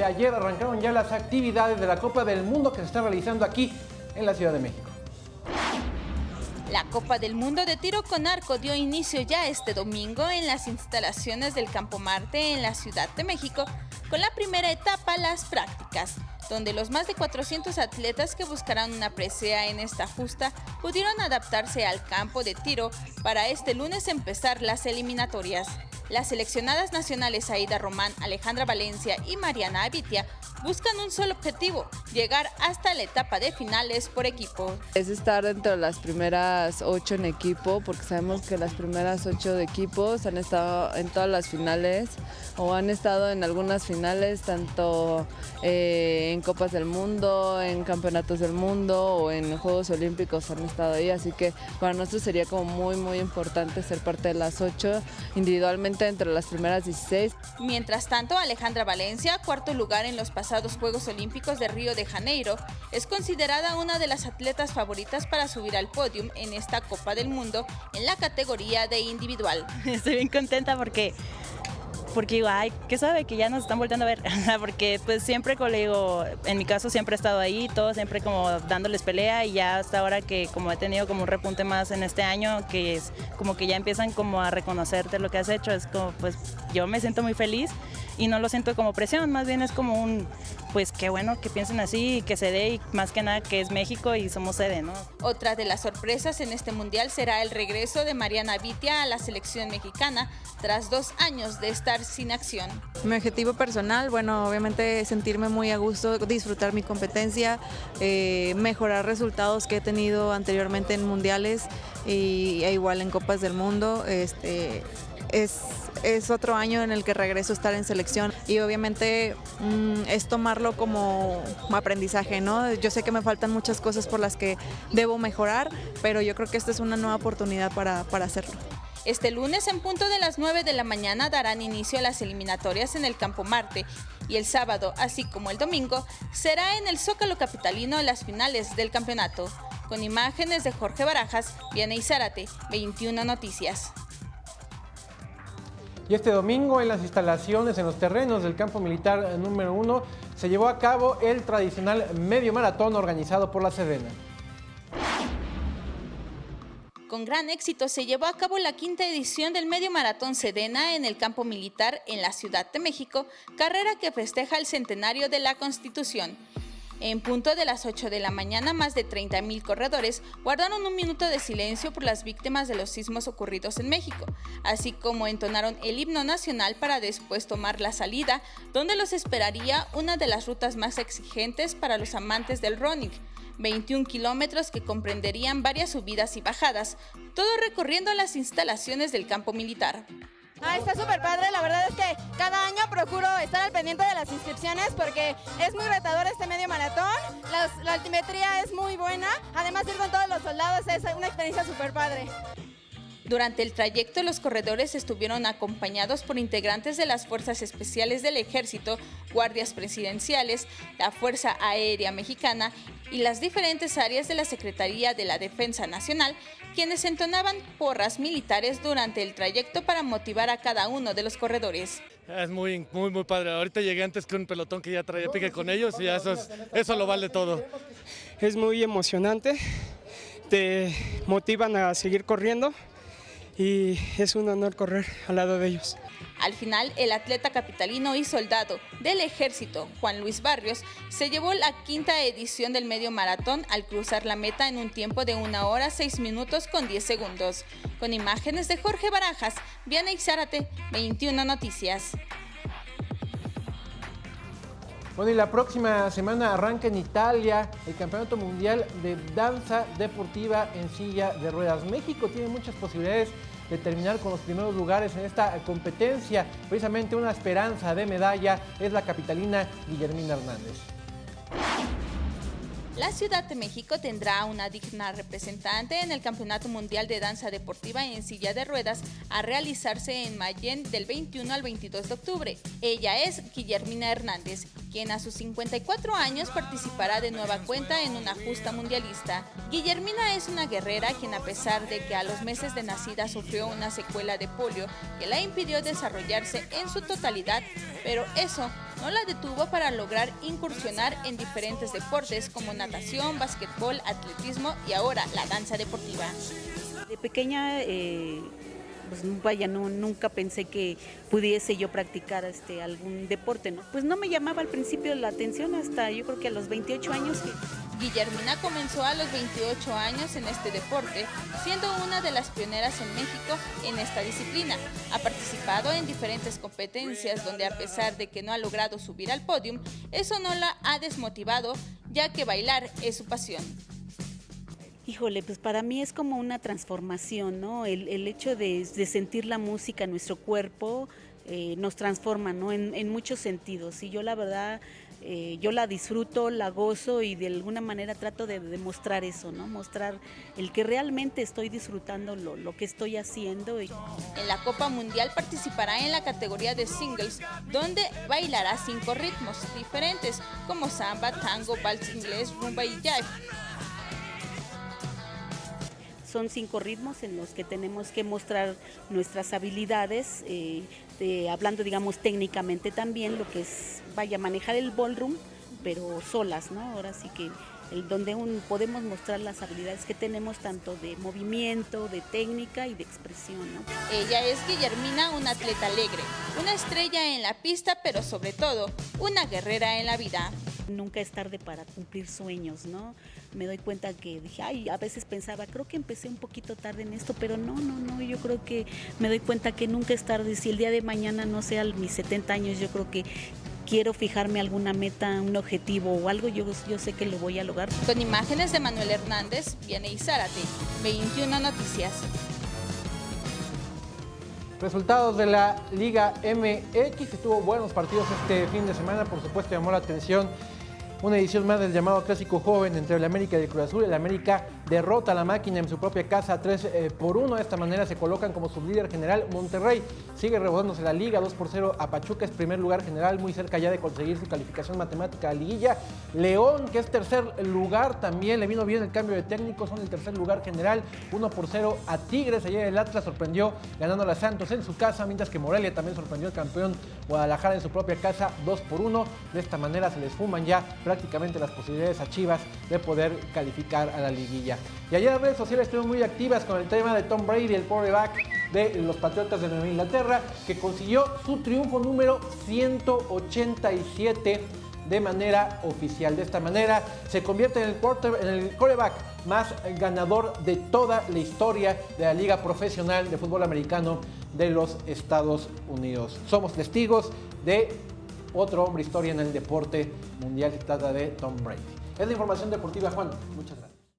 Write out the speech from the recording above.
ayer arrancaron ya las actividades de la Copa del Mundo que se está realizando aquí en la Ciudad de México. La Copa del Mundo de Tiro con Arco dio inicio ya este domingo en las instalaciones del Campo Marte en la Ciudad de México, con la primera etapa, las prácticas, donde los más de 400 atletas que buscarán una presea en esta justa pudieron adaptarse al campo de tiro para este lunes empezar las eliminatorias. Las seleccionadas nacionales Aida Román, Alejandra Valencia y Mariana Abitia buscan un solo objetivo: llegar hasta la etapa de finales por equipo. Es estar dentro de las primeras 8 en equipo, porque sabemos que las primeras 8 de equipos han estado en todas las finales o han estado en algunas finales, tanto en Copas del Mundo, en Campeonatos del Mundo o en Juegos Olímpicos han estado ahí, así que para nosotros sería como muy importante ser parte de las 8, individualmente entre las primeras 16. Mientras tanto, Alejandra Valencia, cuarto lugar en los pasados Juegos Olímpicos de Río de Janeiro, es considerada una de las atletas favoritas para subir al podio en esta Copa del Mundo en la categoría de individual. Estoy bien contenta porque digo, ay, qué sabe que ya nos están volteando a ver, porque pues siempre, como le digo, en mi caso siempre he estado ahí, todo siempre como dándoles pelea, y ya hasta ahora que como he tenido como un repunte más en este año, que es como que ya empiezan como a reconocerte lo que has hecho, es como pues yo me siento muy feliz y no lo siento como presión, más bien es como un, pues qué bueno que piensen así y que se dé, y más que nada que es México y somos sede, ¿no? Otra de las sorpresas en este mundial será el regreso de Mariana Abitia a la selección mexicana tras 2 años de estar sin acción. Mi objetivo personal, bueno, obviamente sentirme muy a gusto, disfrutar mi competencia, mejorar resultados que he tenido anteriormente en mundiales e igual en Copas del Mundo. Es otro año en el que regreso a estar en selección y obviamente es tomarlo como aprendizaje, ¿no? Yo sé que me faltan muchas cosas por las que debo mejorar, pero yo creo que esta es una nueva oportunidad para hacerlo. Este lunes, en punto de las 9 de la mañana, darán inicio a las eliminatorias en el Campo Marte, y el sábado, así como el domingo, será en el Zócalo capitalino las finales del campeonato. Con imágenes de Jorge Barajas, Vianey Zárate, 21 Noticias. Y este domingo, en las instalaciones, en los terrenos del campo militar número 1, se llevó a cabo el tradicional medio maratón organizado por la Sedena. Con gran éxito se llevó a cabo la 5ª edición del Medio Maratón Sedena en el campo militar en la Ciudad de México, carrera que festeja el centenario de la Constitución. En punto de las 8 de la mañana, más de 30,000 corredores guardaron un minuto de silencio por las víctimas de los sismos ocurridos en México, así como entonaron el himno nacional para después tomar la salida, donde los esperaría una de las rutas más exigentes para los amantes del running. 21 kilómetros que comprenderían varias subidas y bajadas, todo recorriendo las instalaciones del campo militar. Está súper padre, la verdad es que cada año procuro estar al pendiente de las inscripciones porque es muy retador este medio maratón, la altimetría es muy buena, además ir con todos los soldados es una experiencia súper padre. Durante el trayecto, los corredores estuvieron acompañados por integrantes de las Fuerzas Especiales del Ejército, guardias presidenciales, la Fuerza Aérea Mexicana y las diferentes áreas de la Secretaría de la Defensa Nacional, quienes entonaban porras militares durante el trayecto para motivar a cada uno de los corredores. Es muy padre. Ahorita llegué antes que un pelotón que ya traía pique con ellos y eso lo vale todo. Es muy emocionante, te motivan a seguir corriendo y es un honor correr al lado de ellos. Al final, el atleta capitalino y soldado del Ejército, Juan Luis Barrios, se llevó la 5ª edición del medio maratón al cruzar la meta en un tiempo de 1 hora 6 minutos con 10 segundos. Con imágenes de Jorge Barajas, Vianey Zárate, 21 Noticias. Bueno, y la próxima semana arranca en Italia el Campeonato Mundial de Danza Deportiva en Silla de Ruedas. México tiene muchas posibilidades de terminar con los primeros lugares en esta competencia. Precisamente una esperanza de medalla es la capitalina Guillermina Hernández. La Ciudad de México tendrá una digna representante en el Campeonato Mundial de Danza Deportiva en Silla de Ruedas a realizarse en Mayén del 21 al 22 de octubre. Ella es Guillermina Hernández, quien a sus 54 años participará de nueva cuenta en una justa mundialista. Guillermina es una guerrera quien, a pesar de que a los meses de nacida sufrió una secuela de polio que la impidió desarrollarse en su totalidad, pero eso no la detuvo para lograr incursionar en diferentes deportes como natación, básquetbol, atletismo y ahora la danza deportiva. De pequeña, pues vaya, nunca pensé que pudiese yo practicar algún deporte, ¿no? Pues no me llamaba al principio la atención hasta yo creo que a los 28 años. Guillermina comenzó a los 28 años en este deporte, siendo una de las pioneras en México en esta disciplina. Ha participado en diferentes competencias donde, a pesar de que no ha logrado subir al podio, eso no la ha desmotivado, ya que bailar es su pasión. Híjole, pues para mí es como una transformación, ¿no? El hecho de sentir la música en nuestro cuerpo nos transforma, ¿no? En muchos sentidos. Y yo la verdad, yo la disfruto, la gozo y de alguna manera trato de demostrar eso, ¿no? Mostrar el que realmente estoy disfrutando lo que estoy haciendo. En la Copa Mundial participará en la categoría de singles, donde bailará 5 ritmos diferentes, como samba, tango, vals inglés, rumba y jive. Son 5 ritmos en los que tenemos que mostrar nuestras habilidades, hablando, digamos, técnicamente también, lo que es, vaya, manejar el ballroom, pero solas, ¿no? Ahora sí que donde podemos mostrar las habilidades que tenemos, tanto de movimiento, de técnica y de expresión, ¿no? Ella es Guillermina, una atleta alegre, una estrella en la pista, pero sobre todo, una guerrera en la vida. Nunca es tarde para cumplir sueños, ¿no? Me doy cuenta que dije, ay, a veces pensaba, creo que empecé un poquito tarde en esto, pero no, yo creo que me doy cuenta que nunca es tarde. Si el día de mañana no sea mis 70 años, yo creo que quiero fijarme alguna meta, un objetivo o algo, yo sé que lo voy a lograr. Con imágenes de Manuel Hernández, Vianey Zárate, 21 Noticias. Resultados de la Liga MX, tuvo buenos partidos este fin de semana, por supuesto llamó la atención una edición más del llamado Clásico Joven entre el América y el Cruz Azul. El América derrota a la máquina en su propia casa 3-1. De esta manera se colocan como sublíder general. Monterrey sigue rebotándose la liga 2-0 a Pachuca, es primer lugar general, muy cerca ya de conseguir su calificación matemática a liguilla. León, que es tercer lugar, también le vino bien el cambio de técnico, son el tercer lugar general, 1-0 a Tigres. Ayer el Atlas sorprendió ganando a Santos en su casa, mientras que Morelia también sorprendió al campeón Guadalajara en su propia casa 2-1. De esta manera se les fuman ya prácticamente las posibilidades a Chivas de poder calificar a la liguilla. Y ayer las redes sociales estuvieron muy activas con el tema de Tom Brady, el quarterback de los Patriotas de Nueva Inglaterra, que consiguió su triunfo número 187 de manera oficial. De esta manera se convierte en el quarterback más ganador de toda la historia de la Liga Profesional de Fútbol Americano de los Estados Unidos. Somos testigos de otro hombre historia en el deporte mundial, se trata de Tom Brady. Es la información deportiva, Juan. Muchas gracias.